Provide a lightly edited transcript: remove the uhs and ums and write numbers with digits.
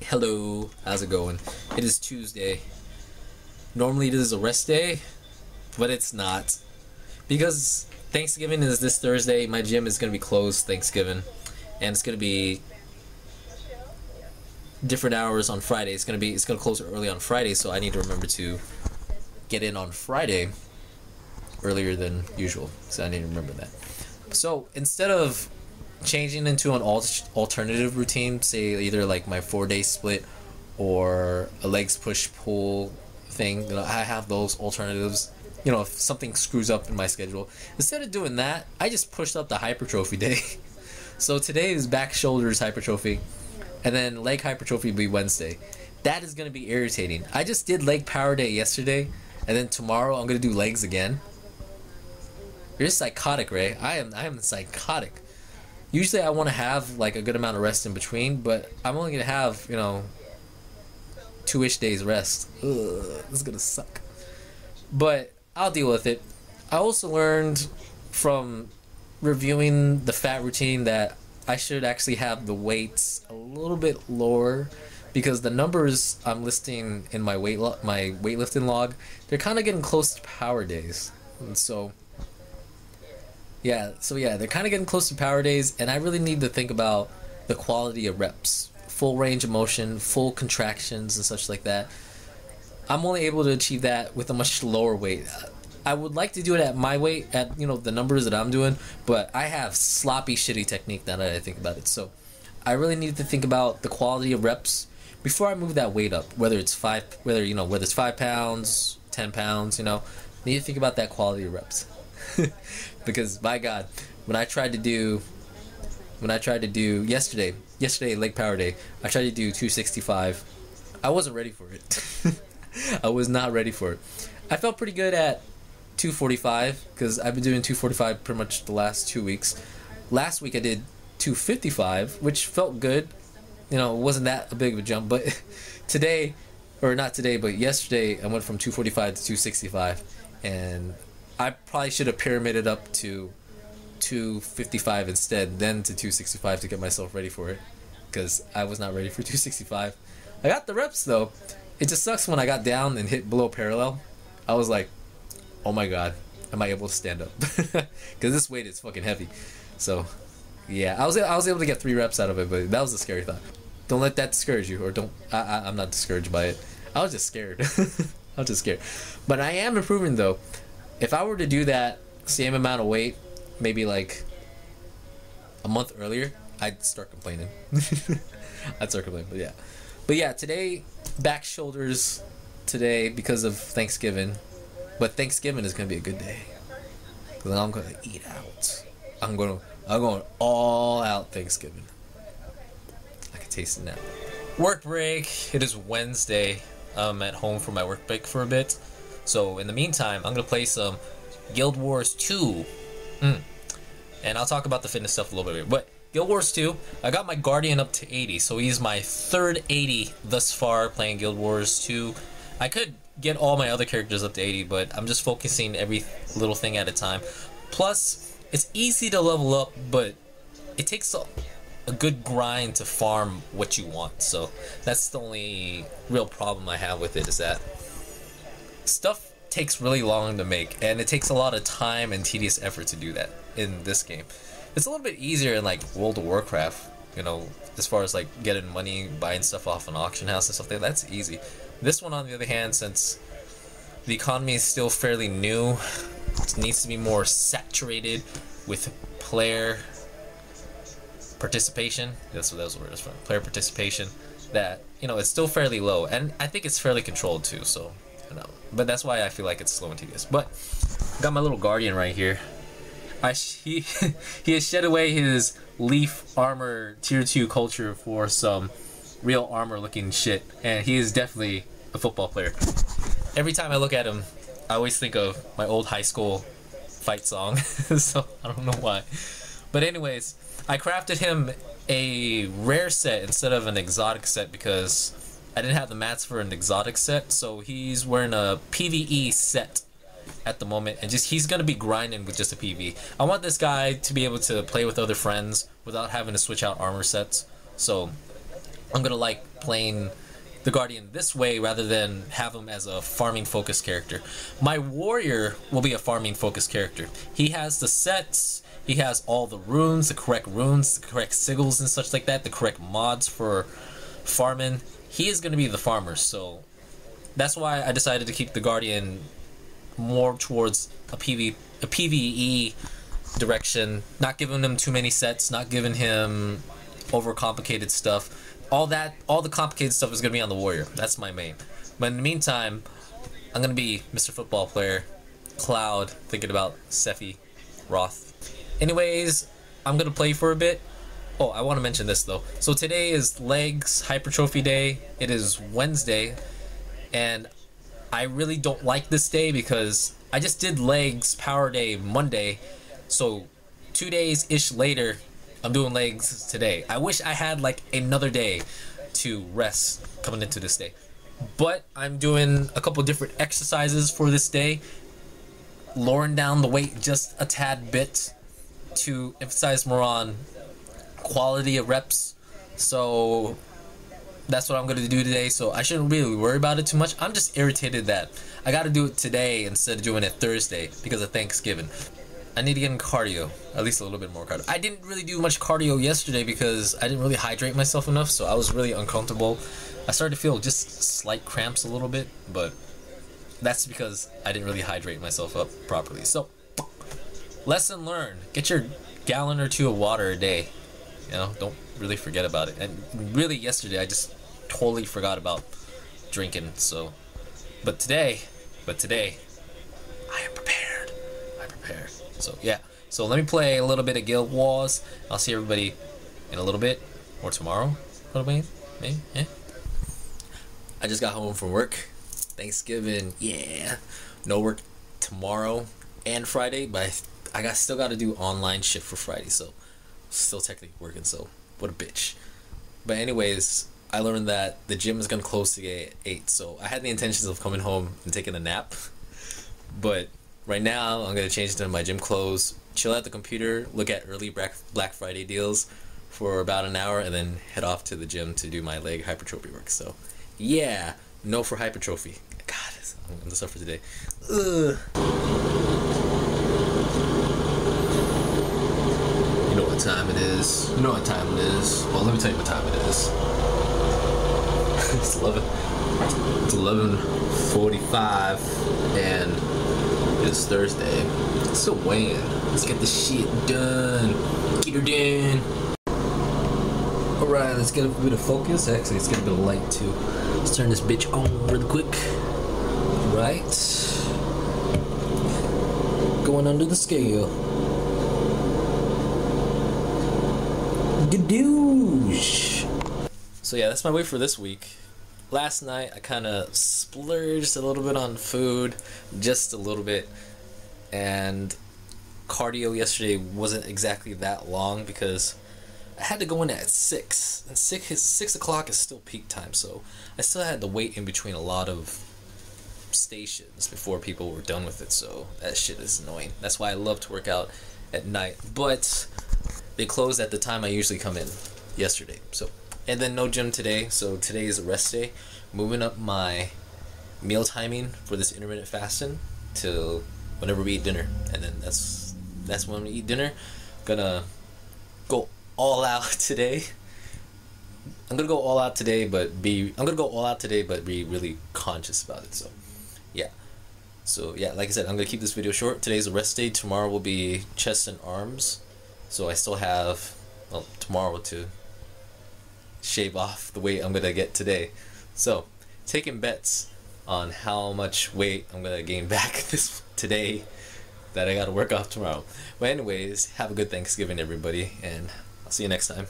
Hello, how's it going? It is Tuesday. Normally it is a rest day, but it's not. Because Thanksgiving is this Thursday, my gym is going to be closed Thanksgiving. And it's going to be different hours on Friday. It's going to close early on Friday, so I need to remember to get in on Friday earlier than usual. So I need to remember that. So instead of changing into an alternative routine, say either like my 4-day split or a legs push pull thing, I have those alternatives. If something screws up in my schedule, instead of doing that, I just pushed up the hypertrophy day. So today is back shoulders hypertrophy, and then leg hypertrophy will be Wednesday. That is going to be irritating. I just did leg power day yesterday, and then tomorrow I'm going to do legs again. You're psychotic, Ray. I am psychotic. Usually I want to have like a good amount of rest in between, but I'm only going to have, 2-ish days rest. Ugh, this is going to suck. But I'll deal with it. I also learned from reviewing the fat routine that I should actually have the weights a little bit lower, because the numbers I'm listing in my weightlifting log, they're kind of getting close to power days. And so they're kind of getting close to power days, and I really need to think about the quality of reps, full range of motion, full contractions and such like that. I'm only able to achieve that with a much lower weight. I would like to do it at my weight, at the numbers that I'm doing, but I have sloppy, shitty technique now that I think about it. So I really need to think about the quality of reps before I move that weight up. Whether it's 5 pounds, 10 pounds, need to think about that quality of reps. Because by God, when I tried to do yesterday leg power day, I tried to do 265. I wasn't ready for it. I was not ready for it. I felt pretty good at 245 because I've been doing 245 pretty much the last 2 weeks. Last week I did 255, which felt good. It wasn't that a big of a jump, but yesterday I went from 245 to 265, and I probably should have pyramided up to 255 instead, then to 265 to get myself ready for it, because I was not ready for 265. I got the reps though. It just sucks when I got down and hit below parallel. I was like, oh my God, am I able to stand up? Because this weight is fucking heavy. So yeah, I was able to get 3 reps out of it, but that was a scary thought. Don't let that discourage you, or don't. I'm not discouraged by it. I was just scared. I was just scared. But I am improving though. If I were to do that same amount of weight, maybe like a month earlier, I'd start complaining. But yeah, today, back shoulders today because of Thanksgiving. But Thanksgiving is going to be a good day, because I'm going to eat out. I'm going all out Thanksgiving. I can taste it now. Work break. It is Wednesday. I'm at home for my work break for a bit. So in the meantime, I'm going to play some Guild Wars 2. And I'll talk about the fitness stuff a little bit later. But Guild Wars 2, I got my Guardian up to 80. So he's my third 80 thus far playing Guild Wars 2. I could get all my other characters up to 80, but I'm just focusing every little thing at a time. Plus, it's easy to level up, but it takes a good grind to farm what you want. So that's the only real problem I have with it, is that stuff takes really long to make, and it takes a lot of time and tedious effort to do that in this game. It's a little bit easier in like World of Warcraft, as far as like getting money, buying stuff off an auction house and stuff like that. That's easy. This one, on the other hand, since the economy is still fairly new, it needs to be more saturated with player participation. That's what that word is from. Player participation. That it's still fairly low, and I think it's fairly controlled too. So. But that's why I feel like it's slow and tedious. But I got my little Guardian right here. He has shed away his leaf armor tier 2 culture for some real armor looking shit, and he is definitely a football player. Every time I look at him, I always think of my old high school fight song. So I don't know why. But anyways, I crafted him a rare set instead of an exotic set because I didn't have the mats for an exotic set, so he's wearing a PvE set at the moment, and he's gonna be grinding with just a PvE. I want this guy to be able to play with other friends without having to switch out armor sets. So I'm gonna like playing the Guardian this way rather than have him as a farming focused character. My Warrior will be a farming focused character. He has the sets, he has all the runes, the correct sigils and such like that, the correct mods for farming. He is gonna be the farmer, so that's why I decided to keep the Guardian more towards a PvE direction, not giving him too many sets, not giving him overcomplicated stuff. All the complicated stuff is gonna be on the Warrior. That's my main. But in the meantime, I'm gonna be Mr. Football Player, Cloud, thinking about Sephi, Roth. Anyways, I'm gonna play for a bit. Oh, I want to mention this though. So today is legs hypertrophy day. It is Wednesday, and I really don't like this day because I just did legs power day Monday, so 2 days ish later I'm doing legs today. I wish I had like another day to rest coming into this day, but I'm doing a couple different exercises for this day, lowering down the weight just a tad bit to emphasize more on quality of reps. So that's what I'm gonna do today, so I shouldn't really worry about it too much. I'm just irritated that I gotta do it today instead of doing it Thursday because of Thanksgiving. I need to get in cardio, at least a little bit more cardio. I didn't really do much cardio yesterday because I didn't really hydrate myself enough, so I was really uncomfortable. I started to feel just slight cramps a little bit, but that's because I didn't really hydrate myself up properly. So, lesson learned: get your gallon or two of water a day. You know, don't really forget about it. And really, yesterday I just totally forgot about drinking. So, but today, I am prepared. I'm prepared. So yeah. So let me play a little bit of Guild Wars. I'll see everybody in a little bit or tomorrow. Maybe. Yeah. I just got home from work. Thanksgiving. Yeah. No work tomorrow and Friday, but I still got to do online shift for Friday. So. Still technically working, so what a bitch. But anyways, I learned that the gym is gonna close today at 8, so I had the intentions of coming home and taking a nap, but right now I'm gonna change into my gym clothes, chill at the computer, look at early Black Friday deals for about an hour, and then head off to the gym to do my leg hypertrophy work. So yeah, no for hypertrophy. God, I'm gonna suffer today. Ugh. You know what time it is. You know what time it is. Well, let me tell you what time it is. It's 11:45, and it is Thursday. It's still weighing. Let's get this shit done. Get her done. Alright, let's get a bit of focus. Actually, let's get a bit of light too. Let's turn this bitch on really quick. Right. Going under the scale. Gadoosh. So yeah, that's my weight for this week. Last night I kind of splurged a little bit on food, just a little bit, and cardio yesterday wasn't exactly that long because I had to go in at 6, and 6 o'clock is still peak time, so I still had to wait in between a lot of stations before people were done with it, so that shit is annoying. That's why I love to work out at night, but they closed at the time I usually come in yesterday. So, and then no gym today, so today is a rest day. Moving up my meal timing for this intermittent fasting till whenever we eat dinner, and then that's when we eat dinner. Gonna go all out today. I'm gonna go all out today, but be really conscious about it. So yeah, like I said, I'm gonna keep this video short. Today's a rest day. Tomorrow will be chest and arms. So I still have, well, tomorrow to shave off the weight I'm gonna get today. So, taking bets on how much weight I'm gonna gain back today that I gotta work off tomorrow. But anyways, have a good Thanksgiving, everybody, and I'll see you next time.